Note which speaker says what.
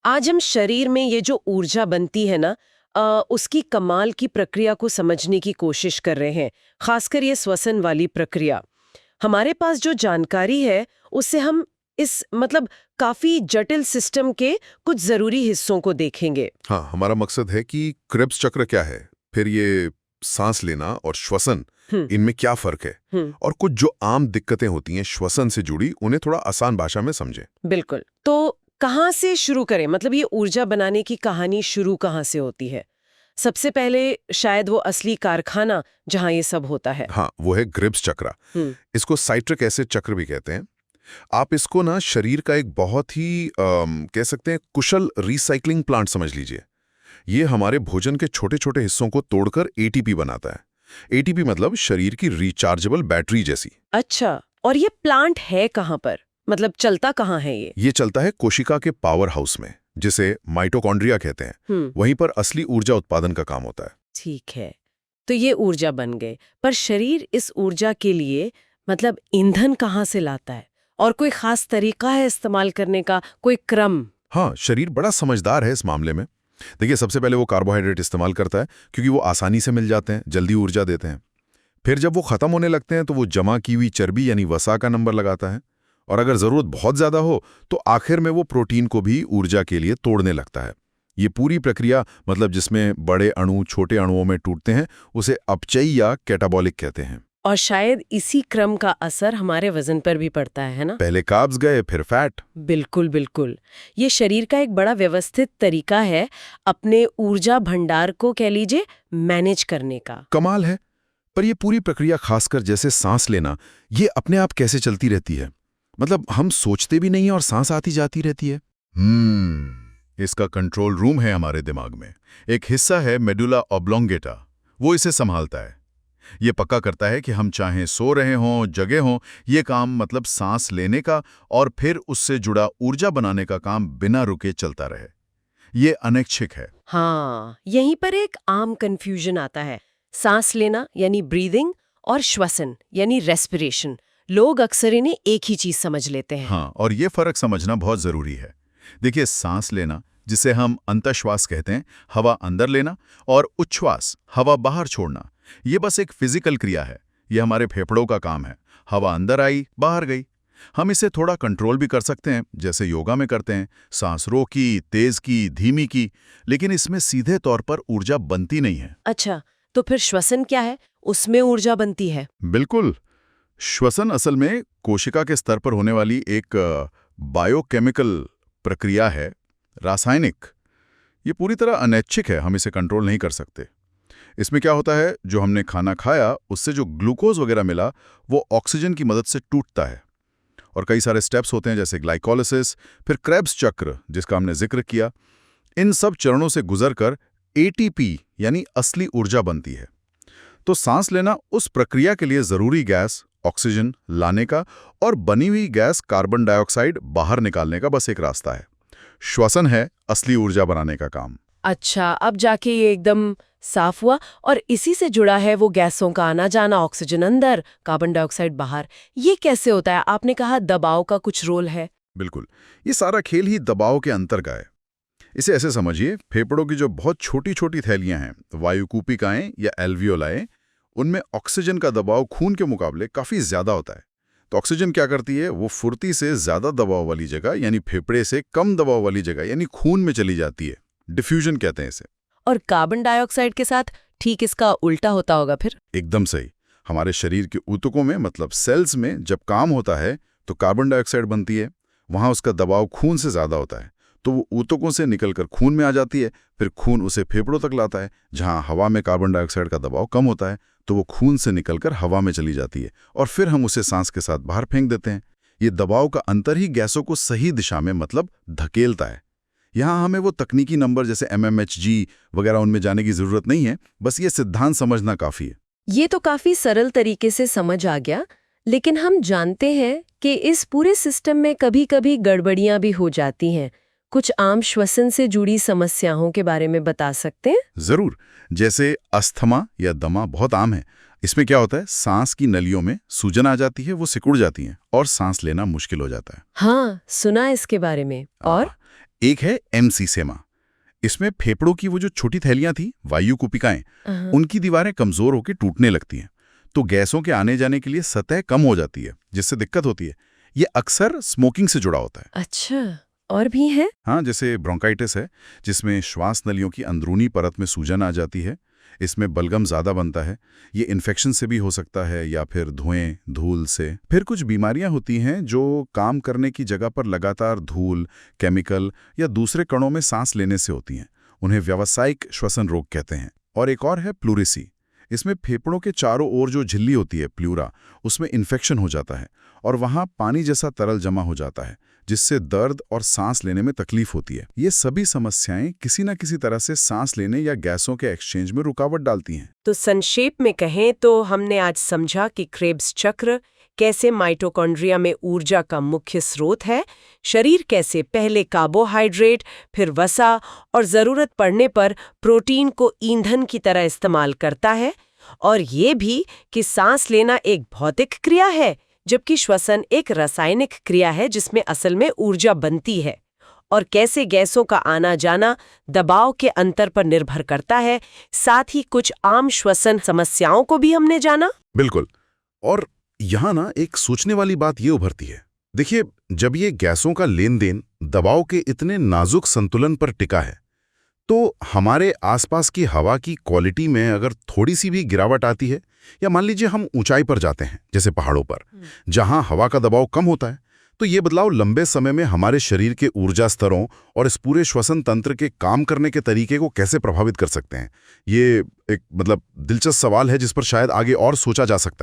Speaker 1: आज हम शरीर में ये जो ऊर्जा बनती है ना, उसकी कमाल की प्रक्रिया को समझने की कोशिश कर रहे हैं, खासकर ये श्वसन वाली प्रक्रिया। हमारे पास जो जानकारी है उससे हम इस काफी जटिल सिस्टम के कुछ जरूरी हिस्सों को देखेंगे।
Speaker 2: हाँ, हमारा मकसद है कि क्रेब्स चक्र क्या है, फिर ये सांस लेना और श्वसन,
Speaker 1: हम्म।
Speaker 2: इनमें क्या फर्क है,
Speaker 1: हम्म।
Speaker 2: और कुछ जो आम दिक्कतें होती हैं श्वसन से जुड़ी, उन्हें थोड़ा आसान भाषा में समझें।
Speaker 1: बिल्कुल। तो कहाँ से शुरू करें? ये ऊर्जा बनाने की कहानी शुरू कहाँ से होती है? सबसे पहले शायद वो असली कारखाना जहाँ ये सब होता है।
Speaker 2: हाँ, वो है ग्रिब्स चक्र। इसको साइट्रिक एसिड चक्र भी कहते हैं। आप इसको ना शरीर का एक बहुत ही कह सकते हैं कुशल रिसाइकलिंग प्लांट समझ लीजिए। ये हमारे भोजन के छोटे छोटे हिस्सों को तोड़कर एटीपी बनाता है। एटीपी मतलब शरीर की रिचार्जेबल बैटरी जैसी।
Speaker 1: अच्छा, और ये प्लांट है कहाँ पर? चलता कहाँ है ये?
Speaker 2: ये चलता है कोशिका के पावर हाउस में, जिसे माइटोकॉन्ड्रिया कहते हैं। वहीं पर असली ऊर्जा उत्पादन का काम होता है।
Speaker 1: ठीक है, तो ये ऊर्जा बन गए, पर शरीर इस ऊर्जा के लिए ईंधन कहाँ से लाता है? और कोई खास तरीका है इस्तेमाल करने का, कोई क्रम?
Speaker 2: हाँ, शरीर बड़ा समझदार है इस मामले में। देखिए, सबसे पहले वो कार्बोहाइड्रेट इस्तेमाल करता है, क्योंकि वो आसानी से मिल जाते हैं, जल्दी ऊर्जा देते हैं। फिर जब वो खत्म होने लगते हैं तो वो जमा की हुई चर्बी यानी वसा का नंबर लगाता है, और अगर जरूरत बहुत ज्यादा हो तो आखिर में वो प्रोटीन को भी ऊर्जा के लिए तोड़ने लगता है। ये पूरी प्रक्रिया जिसमें बड़े अणु छोटे अणुओं में टूटते हैं, उसे अपचयी या कैटाबॉलिक कहते हैं।
Speaker 1: और शायद इसी क्रम का असर हमारे वजन पर भी पड़ता है ना?
Speaker 2: पहले कार्ब्स गए, फिर फैट।
Speaker 1: बिल्कुल बिल्कुल। ये शरीर का एक बड़ा व्यवस्थित तरीका है अपने ऊर्जा भंडार को कह लीजिए मैनेज करने का।
Speaker 2: कमाल है। पर ये पूरी प्रक्रिया, खासकर जैसे सांस लेना, ये अपने आप कैसे चलती रहती है? हम सोचते भी नहीं और सांस आती जाती रहती है। इसका कंट्रोल रूम है हमारे दिमाग में। एक हिस्सा है मेडुला ऑब्लोंगेटा, वो इसे संभालता है। ये पक्का करता है कि हम चाहे सो रहे हों, जगे हों, ये काम सांस लेने का और फिर उससे जुड़ा ऊर्जा बनाने का काम बिना रुके चलता रहे। ये अनैच्छिक है।
Speaker 1: हाँ, यहीं पर एक आम कंफ्यूजन आता है। सांस लेना यानी ब्रीदिंग और श्वसन यानी रेस्पिरेशन, लोग अक्सर इन्हें एक ही चीज समझ लेते हैं।
Speaker 2: हाँ, और ये फर्क समझना बहुत जरूरी है। देखिए, सांस लेना, जिसे हम अंतःश्वास कहते हैं, हवा अंदर लेना, और उच्छ्वास, हवा बाहर छोड़ना, ये बस एक फिजिकल क्रिया है। ये हमारे फेफड़ों का काम है। हवा अंदर आई, बाहर गई। हम इसे थोड़ा कंट्रोल भी कर सकते हैं, जैसे योगा में करते हैं। सांस रोकी, तेज की, धीमी की, लेकिन इसमें सीधे तौर पर ऊर्जा बनती नहीं है।
Speaker 1: अच्छा, तो फिर श्वसन क्या है? उसमें ऊर्जा बनती है?
Speaker 2: बिल्कुल। श्वसन असल में कोशिका के स्तर पर होने वाली एक बायोकेमिकल प्रक्रिया है, रासायनिक। ये पूरी तरह अनैच्छिक है, हम इसे कंट्रोल नहीं कर सकते। इसमें क्या होता है, जो हमने खाना खाया उससे जो ग्लूकोज वगैरह मिला, वो ऑक्सीजन की मदद से टूटता है। और कई सारे स्टेप्स होते हैं, जैसे ग्लाइकोलिसिस, फिर क्रेब्स चक्र जिसका हमने जिक्र किया। इन सब चरणों से गुजरकर एटीपी यानी असली ऊर्जा बनती है। तो सांस लेना उस प्रक्रिया के लिए जरूरी गैस ऑक्सीजन लाने का और बनी हुई गैस कार्बन डाइऑक्साइड बाहर निकालने का बस एक रास्ता है। श्वसन है असली ऊर्जा बनाने का काम।
Speaker 1: अच्छा, अब जाके ये एकदम साफ हुआ। और इसी से जुड़ा है वो गैसों का आना जाना, ऑक्सीजन अंदर, कार्बन डाइऑक्साइड बाहर। ये कैसे होता है? आपने कहा दबाव का कुछ रोल है।
Speaker 2: बिल्कुल, ये सारा खेल ही दबाव के अंतर का है। इसे ऐसे समझिए, फेफड़ों की जो बहुत छोटी छोटी थैलियां हैं, वायुकूपिकाएं या एल्वियोलाएं, उनमें ऑक्सीजन का दबाव खून के मुकाबले काफी ज्यादा होता है। तो ऑक्सीजन क्या करती है, वो फुर्ती से ज्यादा दबाव वाली जगह यानी फेफड़े से कम दबाव वाली जगह यानी खून में चली जाती है। डिफ्यूजन कहते हैं इसे।
Speaker 1: और कार्बन डाइऑक्साइड के साथ ठीक इसका उल्टा होता होगा फिर?
Speaker 2: एकदम सही। हमारे शरीर के ऊतकों में सेल्स में जब काम होता है तो कार्बन डाइऑक्साइड बनती है। वहां उसका दबाव खून से ज्यादा होता है, तो वो ऊतकों से निकलकर खून में आ जाती है। फिर खून उसे फेफड़ों तक लाता है, जहां हवा में कार्बन डाइऑक्साइड का दबाव कम होता है, तो वो खून से निकलकर हवा में चली जाती है, और फिर हम उसे सांस के साथ बाहर फेंक देते हैं। ये दबाव का अंतर ही गैसों को सही दिशा में धकेलता है। यहाँ हमें वो तकनीकी नंबर जैसे MMHG वगैरह उनमें जाने की जरूरत नहीं है, बस ये सिद्धांत समझना काफी है।
Speaker 1: ये तो काफी सरल तरीके से समझ आ गया, लेकिन हम जानते हैं कि इस पूरे सिस्टम में कभी-कभी गड़बड़ियां भी हो जाती हैं। कुछ आम श्वसन से जुड़ी समस्याओं के बारे में बता सकते हैं?
Speaker 2: जरूर। जैसे अस्थमा या दमा बहुत आम है। इसमें क्या होता है, सांस की नलियों में सूजन आ जाती है, वो सिकुड़ जाती हैं और सांस लेना मुश्किल हो जाता है।
Speaker 1: हाँ, सुना इसके बारे में। और
Speaker 2: एक है एम्फीसेमा। इसमें फेफड़ों की वो जो छोटी थैलियां थी, वायु कुपिकाएं, उनकी दीवारें कमजोर होकर टूटने लगती हैं, तो गैसों के आने जाने के लिए सतह कम हो जाती है, जिससे दिक्कत होती है। ये अक्सर स्मोकिंग से जुड़ा होता है।
Speaker 1: अच्छा, और भी है?
Speaker 2: हाँ, जैसे ब्रोंकाइटिस है, जिसमें श्वास नलियों की अंदरूनी परत में सूजन आ जाती है। इसमें बलगम ज़्यादा बनता है। ये इन्फेक्शन से भी हो सकता है या फिर धुएं, धूल से। फिर कुछ बीमारियां होती हैं जो काम करने की जगह पर लगातार धूल, केमिकल या दूसरे कणों में सांस लेने से होती हैं। उन्हें व्यावसायिक श्वसन रोग कहते हैं। और एक और है प्लूरेसी। इसमें फेफड़ों के चारों ओर जो झिल्ली होती है, प्लूरा, उसमें इन्फेक्शन हो जाता है और वहाँ पानी जैसा तरल जमा हो जाता है, जिससे दर्द और सांस लेने में तकलीफ होती है। ये सभी समस्याएं किसी न किसी तरह से सांस लेने या गैसों के एक्सचेंज में रुकावट डालती हैं।
Speaker 1: तो संक्षेप में कहें तो हमने आज समझा कि क्रेब्स चक्र कैसे माइटोकॉन्ड्रिया में ऊर्जा का मुख्य स्रोत है, शरीर कैसे पहले कार्बोहाइड्रेट, फिर वसा और जरूरत पड़ने पर प्रोटीन को ईंधन की तरह इस्तेमाल करता है, और ये भी कि सांस लेना एक भौतिक क्रिया है जबकि श्वसन एक रासायनिक क्रिया है जिसमें असल में ऊर्जा बनती है, और कैसे गैसों का आना जाना दबाव के अंतर पर निर्भर करता है। साथ ही कुछ आम श्वसन समस्याओं को भी हमने जाना।
Speaker 3: बिल्कुल। और यहाँ ना एक सोचने वाली बात ये उभरती है, देखिए, जब ये गैसों का लेन देन दबाव के इतने नाजुक संतुलन पर टिका है, तो हमारे आसपास की हवा की क्वालिटी में अगर थोड़ी सी भी गिरावट आती है, या मान लीजिए हम ऊंचाई पर जाते हैं, जैसे पहाड़ों पर, जहां हवा का दबाव कम होता है, तो ये बदलाव लंबे समय में हमारे शरीर के ऊर्जा स्तरों और इस पूरे श्वसन तंत्र के काम करने के तरीके को कैसे प्रभावित कर सकते हैं। ये एक दिलचस्प सवाल है जिस पर शायद आगे और सोचा जा सकता है।